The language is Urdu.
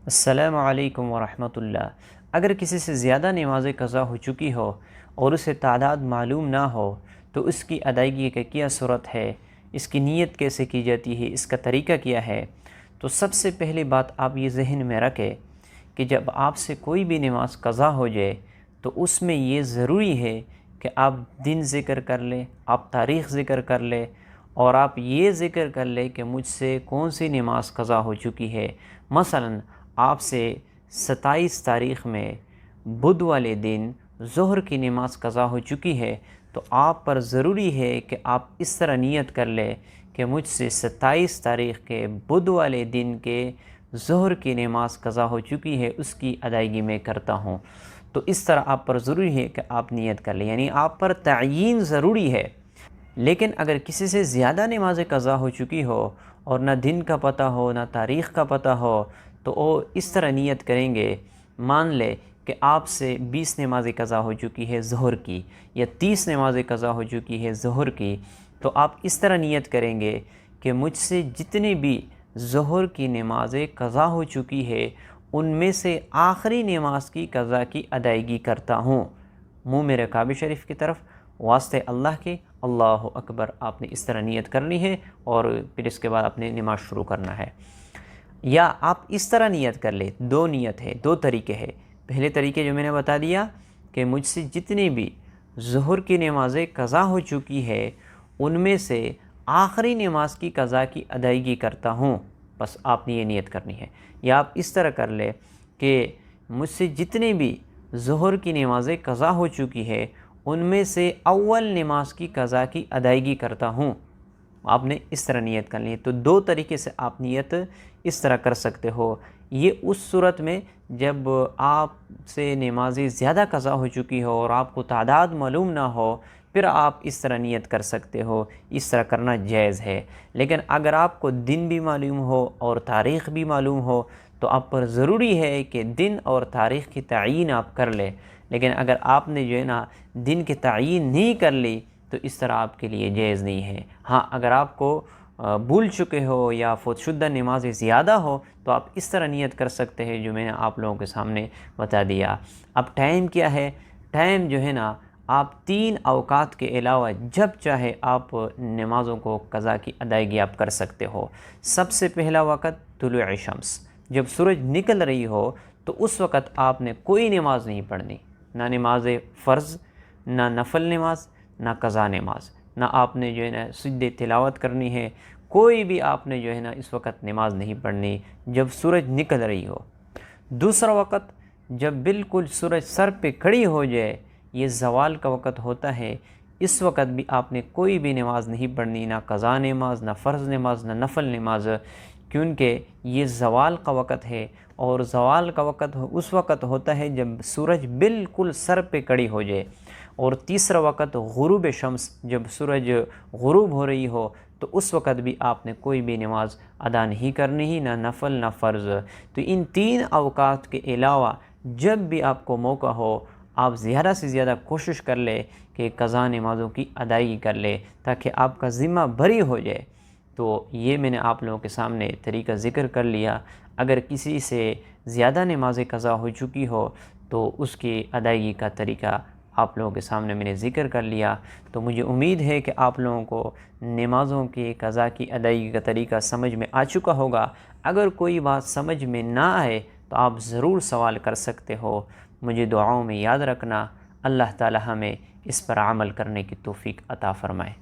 السلام علیکم ورحمۃ اللہ۔ اگر کسی سے زیادہ نمازیں قضا ہو چکی ہو اور اسے تعداد معلوم نہ ہو تو اس کی ادائیگی کا کیا صورت ہے، اس کی نیت کیسے کی جاتی ہے، اس کا طریقہ کیا ہے؟ تو سب سے پہلی بات آپ یہ ذہن میں رکھیں کہ جب آپ سے کوئی بھی نماز قضا ہو جائے تو اس میں یہ ضروری ہے کہ آپ دن ذکر کر لیں، آپ تاریخ ذکر کر لیں، اور آپ یہ ذکر کر لیں کہ مجھ سے کون سی نماز قضا ہو چکی ہے۔ مثلاً آپ سے 27 تاریخ میں بدھ والے دن ظہر کی نماز قضا ہو چکی ہے، تو آپ پر ضروری ہے کہ آپ اس طرح نیت کر لیں کہ مجھ سے 27 تاریخ کے بدھ والے دن کے ظہر کی نماز قضا ہو چکی ہے، اس کی ادائیگی میں کرتا ہوں۔ تو اس طرح آپ پر ضروری ہے کہ آپ نیت کر لیں، یعنی آپ پر تعیین ضروری ہے۔ لیکن اگر کسی سے زیادہ نمازیں قضا ہو چکی ہو اور نہ دن کا پتہ ہو نہ تاریخ کا پتہ ہو تو وہ اس طرح نیت کریں گے۔ مان لے کہ آپ سے 20 نمازیں قضا ہو چکی ہے ظہر کی، یا 30 نمازیں قضا ہو چکی ہے ظہر کی، تو آپ اس طرح نیت کریں گے کہ مجھ سے جتنی بھی ظہر کی نمازیں قضا ہو چکی ہے ان میں سے آخری نماز کی قضا کی ادائیگی کرتا ہوں۔ منہ میرے کعبہ شریف کی طرف، واسطے اللہ کے، اللہ اکبر، آپ نے اس طرح نیت کرنی ہے اور پھر اس کے بعد اپنے نماز شروع کرنا ہے۔ یا آپ اس طرح نیت کر لیں، دو نیت ہے، دو طریقے ہیں۔ پہلے طریقے جو میں نے بتا دیا کہ مجھ سے جتنی بھی ظہر کی نمازیں قضا ہو چکی ہے ان میں سے آخری نماز کی قضا کی ادائیگی کرتا ہوں، بس آپ نے یہ نیت کرنی ہے۔ یا آپ اس طرح کر لیں کہ مجھ سے جتنی بھی ظہر کی نمازیں قضا ہو چکی ہے ان میں سے اول نماز کی قضا کی ادائیگی کرتا ہوں، آپ نے اس طرح نیت کرنی ہے۔ تو دو طریقے سے آپ نیت اس طرح کر سکتے ہو۔ یہ اس صورت میں جب آپ سے نمازیں زیادہ قضا ہو چکی ہو اور آپ کو تعداد معلوم نہ ہو، پھر آپ اس طرح نیت کر سکتے ہو، اس طرح کرنا جائز ہے۔ لیکن اگر آپ کو دن بھی معلوم ہو اور تاریخ بھی معلوم ہو تو آپ پر ضروری ہے کہ دن اور تاریخ کی تعیین آپ کر لیں۔ لیکن اگر آپ نے جو ہے نا دن کی تعیین نہیں کر لی تو اس طرح آپ کے لیے جائز نہیں ہے۔ ہاں، اگر آپ کو بھول چکے ہو یا فوت شدہ نمازیں زیادہ ہو تو آپ اس طرح نیت کر سکتے ہیں جو میں نے آپ لوگوں کے سامنے بتا دیا۔ اب ٹائم کیا ہے؟ ٹائم جو ہے نا آپ 3 اوقات کے علاوہ جب چاہے آپ نمازوں کو قضا کی ادائیگی آپ کر سکتے ہو۔ سب سے پہلا وقت طلوع شمس، جب سورج نکل رہی ہو تو اس وقت آپ نے کوئی نماز نہیں پڑھنی، نہ نماز فرض، نہ نفل نماز، نہ قضا نماز، نہ آپ نے جو ہے نا سجدے تلاوت کرنی ہے، کوئی بھی آپ نے جو ہے نا اس وقت نماز نہیں پڑھنی جب سورج نکل رہی ہو۔ دوسرا وقت جب بالکل سورج سر پہ کھڑی ہو جائے، یہ زوال کا وقت ہوتا ہے، اس وقت بھی آپ نے کوئی بھی نماز نہیں پڑھنی، نہ قضا نماز، نہ فرض نماز، نہ نفل نماز، کیونکہ یہ زوال کا وقت ہے، اور زوال کا وقت اس وقت ہوتا ہے جب سورج بالکل سر پہ کھڑی ہو جائے۔ اور تیسرا وقت غروب شمس، جب سورج غروب ہو رہی ہو تو اس وقت بھی آپ نے کوئی بھی نماز ادا نہیں کرنی ہی، نہ نفل نہ فرض۔ تو ان 3 اوقات کے علاوہ جب بھی آپ کو موقع ہو آپ زیادہ سے زیادہ کوشش کر لیں کہ قضا نمازوں کی ادائیگی کر لیں تاکہ آپ کا ذمہ بری ہو جائے۔ تو یہ میں نے آپ لوگوں کے سامنے طریقہ ذکر کر لیا۔ اگر کسی سے زیادہ نمازیں قضا ہو چکی ہو تو اس کی ادائیگی کا طریقہ آپ لوگوں کے سامنے میں نے ذکر کر لیا۔ تو مجھے امید ہے کہ آپ لوگوں کو نمازوں کی قضا کی ادائیگی کا طریقہ سمجھ میں آ چکا ہوگا۔ اگر کوئی بات سمجھ میں نہ آئے تو آپ ضرور سوال کر سکتے ہو۔ مجھے دعاؤں میں یاد رکھنا۔ اللہ تعالی ہمیں اس پر عمل کرنے کی توفیق عطا فرمائے۔